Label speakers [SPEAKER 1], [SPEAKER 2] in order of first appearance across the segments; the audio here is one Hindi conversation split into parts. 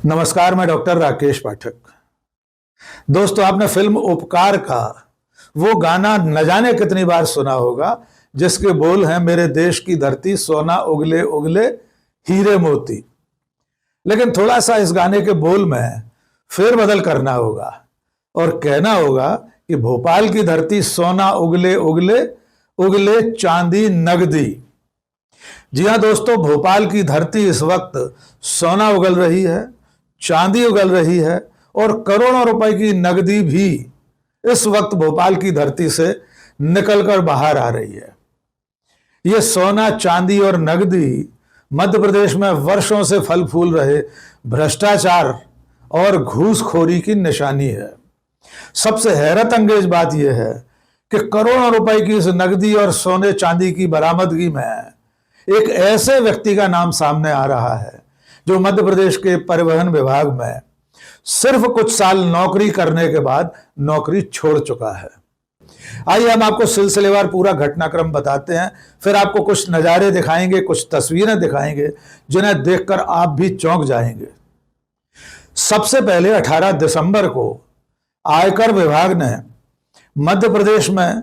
[SPEAKER 1] नमस्कार, मैं डॉक्टर राकेश पाठक। दोस्तों, आपने फिल्म उपकार का वो गाना न जाने कितनी बार सुना होगा जिसके बोल हैं, मेरे देश की धरती सोना उगले उगले हीरे मोती। लेकिन थोड़ा सा इस गाने के बोल में फेरबदल करना होगा और कहना होगा कि भोपाल की धरती सोना उगले उगले उगले चांदी नगदी। जी हाँ दोस्तों, भोपाल की धरती इस वक्त सोना उगल रही है, चांदी उगल रही है और करोड़ों रुपए की नगदी भी इस वक्त भोपाल की धरती से निकलकर बाहर आ रही है। ये सोना, चांदी और नगदी मध्य प्रदेश में वर्षों से फल फूल रहे भ्रष्टाचार और घूसखोरी की निशानी है। सबसे हैरत अंगेज बात यह है कि करोड़ों रुपए की इस नगदी और सोने चांदी की बरामदगी में एक ऐसे व्यक्ति का नाम सामने आ रहा है जो मध्य प्रदेश के परिवहन विभाग में सिर्फ कुछ साल नौकरी करने के बाद नौकरी छोड़ चुका है। आइए हम आपको सिलसिलेवार पूरा घटनाक्रम बताते हैं, फिर आपको कुछ नज़ारे दिखाएंगे, कुछ तस्वीरें दिखाएंगे जिन्हें देखकर आप भी चौंक जाएंगे। सबसे पहले 18 दिसंबर को आयकर विभाग ने मध्य प्रदेश में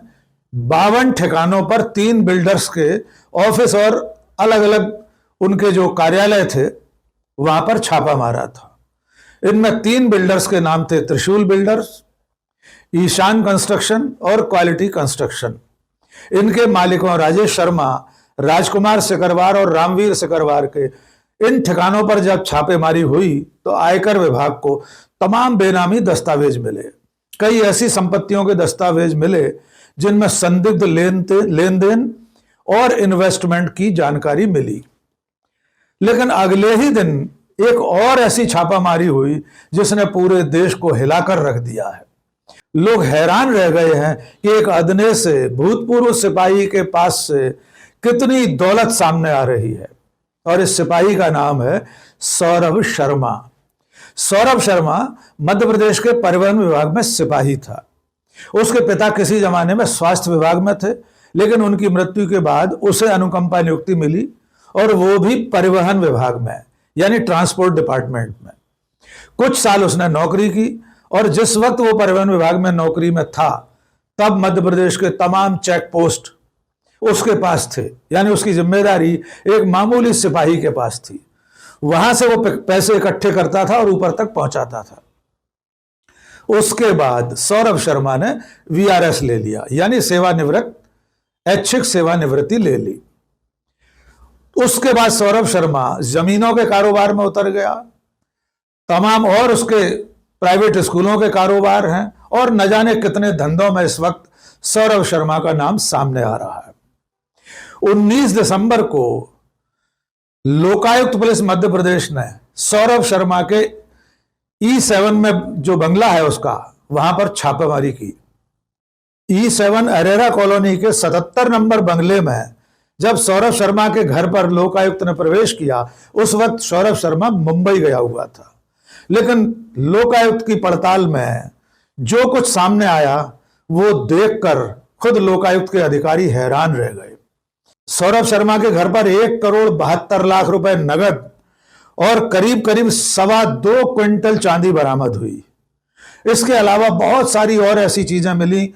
[SPEAKER 1] 52 ठिकानों पर 3 बिल्डर्स के ऑफिस और अलग अलग उनके जो कार्यालय थे वहां पर छापा मारा था। इनमें 3 बिल्डर्स के नाम थे त्रिशूल बिल्डर्स, ईशान कंस्ट्रक्शन और क्वालिटी कंस्ट्रक्शन। इनके मालिकों राजेश शर्मा, राजकुमार सिकरवार और रामवीर सिकरवार के इन ठिकानों पर जब छापेमारी हुई तो आयकर विभाग को तमाम बेनामी दस्तावेज मिले। कई ऐसी संपत्तियों के दस्तावेज मिले जिनमें संदिग्ध लेन देन और इन्वेस्टमेंट की जानकारी मिली। लेकिन अगले ही दिन एक और ऐसी छापामारी हुई जिसने पूरे देश को हिलाकर रख दिया है। लोग हैरान रह गए हैं कि एक अदने से भूतपूर्व सिपाही के पास से कितनी दौलत सामने आ रही है, और इस सिपाही का नाम है सौरभ शर्मा। सौरभ शर्मा मध्य प्रदेश के परिवहन विभाग में सिपाही था। उसके पिता किसी जमाने में स्वास्थ्य विभाग में थे, लेकिन उनकी मृत्यु के बाद उसे अनुकंपा नियुक्ति मिली और वो भी परिवहन विभाग में, यानी ट्रांसपोर्ट डिपार्टमेंट में। कुछ साल उसने नौकरी की और जिस वक्त वो परिवहन विभाग में नौकरी में था तब मध्य प्रदेश के तमाम चेक पोस्ट उसके पास थे, यानी उसकी जिम्मेदारी एक मामूली सिपाही के पास थी। वहां से वो पैसे इकट्ठे करता था और ऊपर तक पहुंचाता था। उसके बाद सौरभ शर्मा ने वीआरएस ले लिया, यानी सेवानिवृत्त, ऐच्छिक सेवानिवृत्ति ले ली। उसके बाद सौरभ शर्मा जमीनों के कारोबार में उतर गया। तमाम और उसके प्राइवेट स्कूलों के कारोबार हैं और न जाने कितने धंधों में इस वक्त सौरभ शर्मा का नाम सामने आ रहा है। 19 दिसंबर को लोकायुक्त पुलिस मध्य प्रदेश ने सौरभ शर्मा के E7 में जो बंगला है उसका, वहां पर छापेमारी की। E7 अरेरा कॉलोनी के 77 नंबर बंगले में जब सौरभ शर्मा के घर पर लोकायुक्त ने प्रवेश किया, उस वक्त सौरभ शर्मा मुंबई गया हुआ था। लेकिन लोकायुक्त की पड़ताल में जो कुछ सामने आया वो देखकर खुद लोकायुक्त के अधिकारी हैरान रह गए। सौरभ शर्मा के घर पर 1,72 लाख रुपए नगद और करीब करीब 2.25 क्विंटल चांदी बरामद हुई। इसके अलावा बहुत सारी और ऐसी चीजें मिली।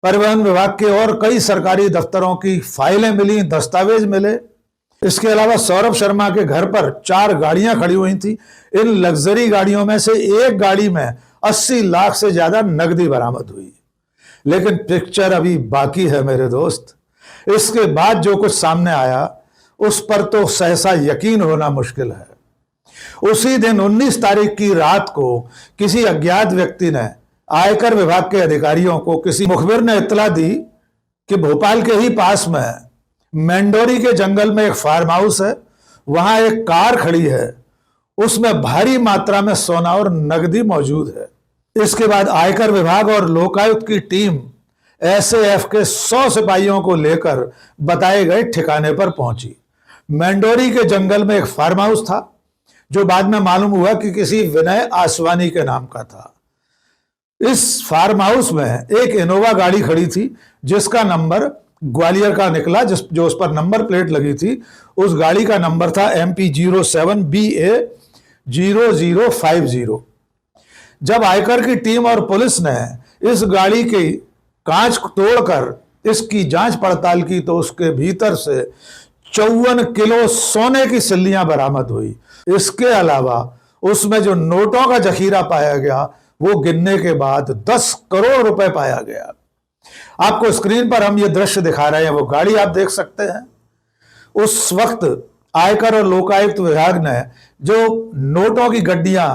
[SPEAKER 1] परिवहन विभाग के और कई सरकारी दफ्तरों की फाइलें मिली, दस्तावेज मिले। इसके अलावा सौरभ शर्मा के घर पर 4 गाड़ियां खड़ी हुई थी। इन लग्जरी गाड़ियों में से एक गाड़ी में 80 लाख से ज्यादा नकदी बरामद हुई। लेकिन पिक्चर अभी बाकी है मेरे दोस्त। इसके बाद जो कुछ सामने आया उस पर तो सहसा यकीन होना मुश्किल है। उसी दिन 19 तारीख की रात को किसी अज्ञात व्यक्ति ने आयकर विभाग के अधिकारियों को किसी मुखबिर ने इत्तला दी कि भोपाल के ही पास में मेंडोरी के जंगल में एक फार्म हाउस है, वहां एक कार खड़ी है, उसमें भारी मात्रा में सोना और नकदी मौजूद है। इसके बाद आयकर विभाग और लोकायुक्त की टीम एसएएफ के 100 सिपाहियों को लेकर बताए गए ठिकाने पर पहुंची। मेंडोरी के जंगल में एक फार्म हाउस था जो बाद में मालूम हुआ कि किसी विनय आसवानी के नाम का था। इस फार्म हाउस में एक इनोवा गाड़ी खड़ी थी जिसका नंबर ग्वालियर का निकला, जो उस पर नंबर प्लेट लगी थी। उस गाड़ी का नंबर था MP07BA 0050। जब आयकर की टीम और पुलिस ने इस गाड़ी की कांच तोड़कर इसकी जांच पड़ताल की तो उसके भीतर से 54 किलो सोने की सिल्लियां बरामद हुई। इसके अलावा उसमें जो नोटों का जखीरा पाया गया वो गिनने के बाद 10 करोड़ रुपए पाया गया। आपको स्क्रीन पर हम ये दृश्य दिखा रहे हैं, वो गाड़ी आप देख सकते हैं। उस वक्त आयकर और लोकायुक्त विभाग ने जो नोटों की गड्डियां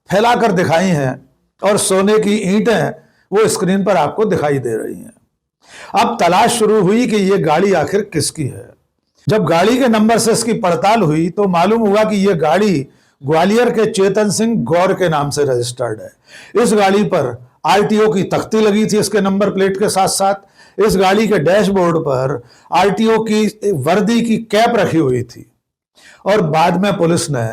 [SPEAKER 1] फैलाकर दिखाई हैं और सोने की ईंटें वो स्क्रीन पर आपको दिखाई दे रही हैं। अब तलाश शुरू हुई कि ये गाड़ी आखिर किसकी है। जब गाड़ी के नंबर से इसकी पड़ताल हुई तो मालूम हुआ कि यह गाड़ी ग्वालियर के चेतन सिंह गौर के नाम से रजिस्टर्ड है। इस गाड़ी पर आरटीओ की तख्ती लगी थी इसके नंबर प्लेट के साथ साथ। इस गाड़ी के डैशबोर्ड पर आरटीओ की वर्दी की कैप रखी हुई थी और बाद में पुलिस ने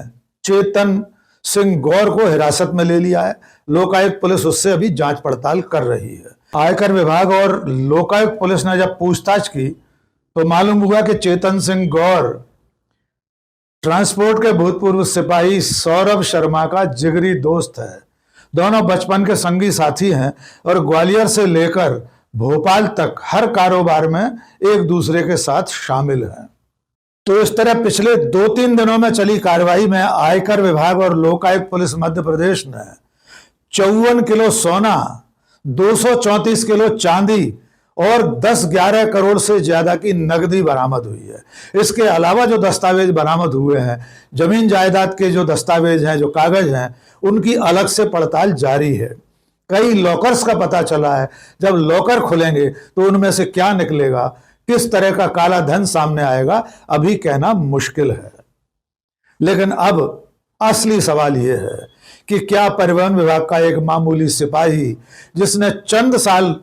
[SPEAKER 1] चेतन सिंह गौर को हिरासत में ले लिया है। लोकायुक्त पुलिस उससे अभी जांच पड़ताल कर रही है। आयकर विभाग और लोकायुक्त पुलिस ने जब पूछताछ की तो मालूम हुआ कि चेतन सिंह गौर ट्रांसपोर्ट के भूतपूर्व सिपाही सौरभ शर्मा का जिगरी दोस्त है। दोनों बचपन के संगी साथी हैं और ग्वालियर से लेकर भोपाल तक हर कारोबार में एक दूसरे के साथ शामिल हैं। तो इस तरह पिछले 2-3 दिनों में चली कार्रवाई में आयकर विभाग और लोकायुक्त पुलिस मध्य प्रदेश ने 54 किलो सोना, 234 किलो चांदी और 10-11 करोड़ से ज्यादा की नकदी बरामद हुई है। इसके अलावा जो दस्तावेज बरामद हुए हैं, जमीन जायदाद के जो दस्तावेज हैं, जो कागज हैं, उनकी अलग से पड़ताल जारी है। कई लॉकर्स का पता चला है। जब लॉकर खुलेंगे तो उनमें से क्या निकलेगा, किस तरह का काला धन सामने आएगा, अभी कहना मुश्किल है। लेकिन अब असली सवाल यह है कि क्या परिवहन विभाग का एक मामूली सिपाही जिसने चंद साल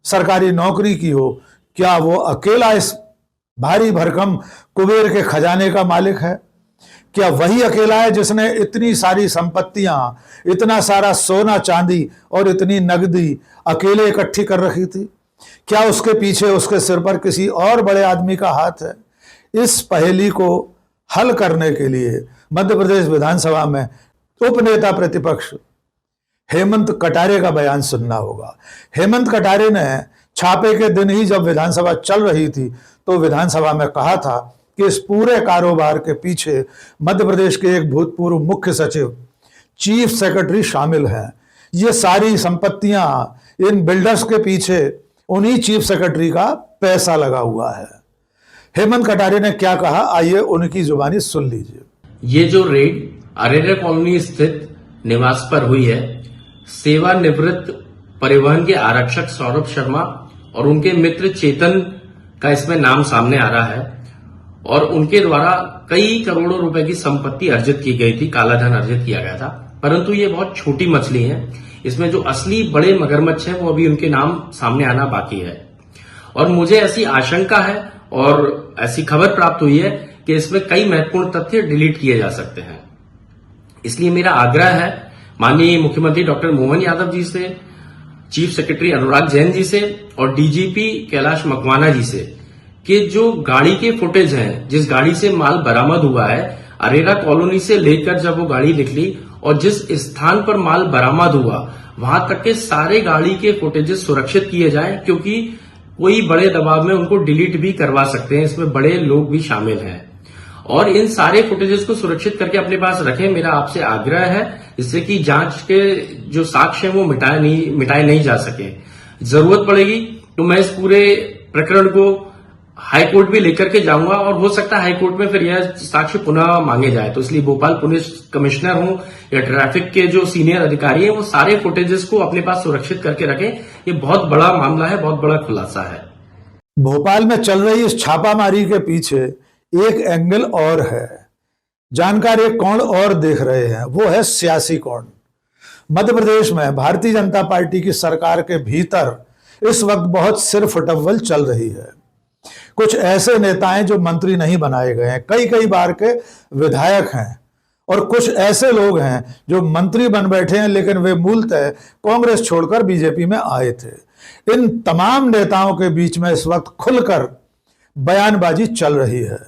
[SPEAKER 1] सरकारी नौकरी की हो, क्या वो अकेला इस भारी भरकम कुबेर के खजाने का मालिक है? क्या वही अकेला है जिसने इतनी सारी संपत्तियां, इतना सारा सोना चांदी और इतनी नकदी अकेले इकट्ठी कर रखी थी? क्या उसके पीछे, उसके सिर पर किसी और बड़े आदमी का हाथ है? इस पहेली को हल करने के लिए मध्य प्रदेश विधानसभा में उपनेता प्रतिपक्ष हेमंत कटारे का बयान सुनना होगा। हेमंत कटारे ने छापे के दिन ही जब विधानसभा चल रही थी तो विधानसभा में कहा था कि इस पूरे कारोबार के पीछे मध्य प्रदेश के एक भूतपूर्व मुख्य सचिव, चीफ सेक्रेटरी शामिल हैं। ये सारी संपत्तियां, इन बिल्डर्स के पीछे उन्हीं चीफ सेक्रेटरी का पैसा लगा हुआ है। हेमंत कटारे ने क्या कहा, आइए उनकी जुबानी सुन लीजिए।
[SPEAKER 2] ये जो रेड अरेरा कॉलोनी स्थित निवास पर हुई है, सेवानिवृत्त परिवहन के आरक्षक सौरभ शर्मा और उनके मित्र चेतन का इसमें नाम सामने आ रहा है और उनके द्वारा कई करोड़ों रुपए की संपत्ति अर्जित की गई थी, काला धन अर्जित किया गया था। परंतु ये बहुत छोटी मछली है। इसमें जो असली बड़े मगरमच्छ हैं वो अभी उनके नाम सामने आना बाकी है। और मुझे ऐसी आशंका है और ऐसी खबर प्राप्त हुई है कि इसमें कई महत्वपूर्ण तथ्य डिलीट किए जा सकते हैं। इसलिए मेरा आग्रह है माननीय मुख्यमंत्री डॉक्टर मोहन यादव जी से, चीफ सेक्रेटरी अनुराग जैन जी से और डीजीपी कैलाश मकवाना जी से कि जो गाड़ी के फुटेज हैं, जिस गाड़ी से माल बरामद हुआ है, अरेरा कॉलोनी से लेकर जब वो गाड़ी निकली और जिस स्थान पर माल बरामद हुआ वहां तक के सारे गाड़ी के फुटेजेस सुरक्षित किए जाएं, क्योंकि कोई बड़े दबाव में उनको डिलीट भी करवा सकते हैं। इसमें बड़े लोग भी शामिल हैं और इन सारे फुटेजेस को सुरक्षित करके अपने पास रखें। मेरा आपसे आग्रह है, जिससे कि जांच के जो साक्ष्य हैं वो मिटाए नहीं जा सके। जरूरत पड़ेगी तो मैं इस पूरे प्रकरण को हाईकोर्ट भी लेकर के जाऊंगा और हो सकता है हाईकोर्ट में फिर यह साक्ष्य पुनः मांगे जाए। तो इसलिए भोपाल पुलिस कमिश्नर हूं या ट्रैफिक के जो सीनियर अधिकारी हैं, वो सारे फुटेजेस को अपने पास सुरक्षित करके रखें। ये बहुत बड़ा मामला है, बहुत बड़ा खुलासा है।
[SPEAKER 1] भोपाल में चल रही इस छापामारी के पीछे एक एंगल और है। जानकार एक कोण और देख रहे हैं, वो है सियासी कोण। मध्य प्रदेश में भारतीय जनता पार्टी की सरकार के भीतर इस वक्त बहुत सिर फुटअव्वल चल रही है। कुछ ऐसे नेता हैं जो मंत्री नहीं बनाए गए हैं, कई बार के विधायक हैं, और कुछ ऐसे लोग हैं जो मंत्री बन बैठे हैं लेकिन वे मूलतः कांग्रेस छोड़कर बीजेपी में आए थे। इन तमाम नेताओं के बीच में इस वक्त खुलकर बयानबाजी चल रही है।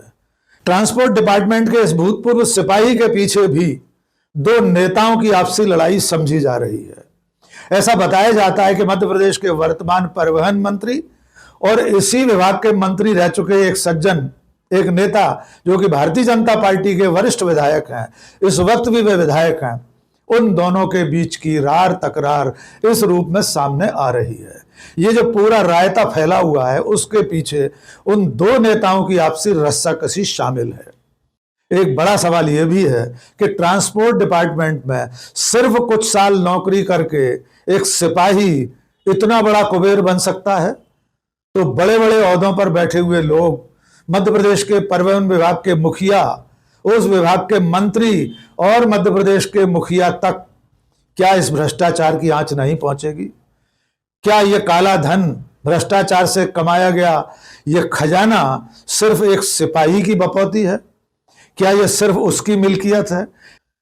[SPEAKER 1] ट्रांसपोर्ट डिपार्टमेंट के इस भूतपूर्व सिपाही के पीछे भी दो नेताओं की आपसी लड़ाई समझी जा रही है। ऐसा बताया जाता है कि मध्य प्रदेश के वर्तमान परिवहन मंत्री और इसी विभाग के मंत्री रह चुके एक सज्जन, एक नेता जो कि भारतीय जनता पार्टी के वरिष्ठ विधायक हैं, इस वक्त भी वे विधायक हैं, उन दोनों के बीच की रार तकरार इस रूप में सामने आ रही है। ये जो पूरा रायता फैला हुआ है उसके पीछे उन दो नेताओं की आपसी रस्साकसी शामिल है। एक बड़ा सवाल यह भी है कि ट्रांसपोर्ट डिपार्टमेंट में सिर्फ कुछ साल नौकरी करके एक सिपाही इतना बड़ा कुबेर बन सकता है? तो बड़े बड़े ओहदों पर बैठे हुए लोग, मध्य प्रदेश के परिवहन विभाग के मुखिया, उस विभाग के मंत्री और मध्य प्रदेश के मुखिया तक, क्या इस भ्रष्टाचार की आंच नहीं पहुंचेगी? क्या यह काला धन, भ्रष्टाचार से कमाया गया यह खजाना सिर्फ एक सिपाही की बपौती है? क्या यह सिर्फ उसकी मिल्कियत है?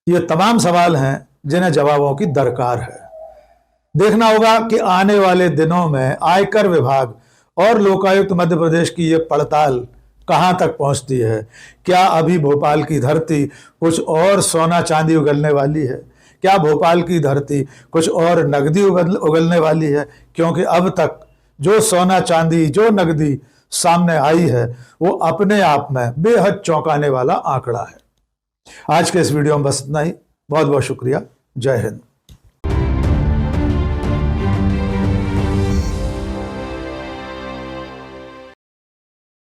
[SPEAKER 1] ये तमाम सवाल हैं जिन्हें जवाबों की दरकार है। देखना होगा कि आने वाले दिनों में आयकर विभाग और लोकायुक्त मध्य प्रदेश की ये पड़ताल कहां तक पहुंचती है। क्या अभी भोपाल की धरती कुछ और सोना चांदी उगलने वाली है? क्या भोपाल की धरती कुछ और नकदी उगलने वाली है? क्योंकि अब तक जो सोना चांदी, जो नकदी सामने आई है वो अपने आप में बेहद चौंकाने वाला आंकड़ा है। आज के इस वीडियो में बस इतना ही। बहुत बहुत शुक्रिया। जय हिंद।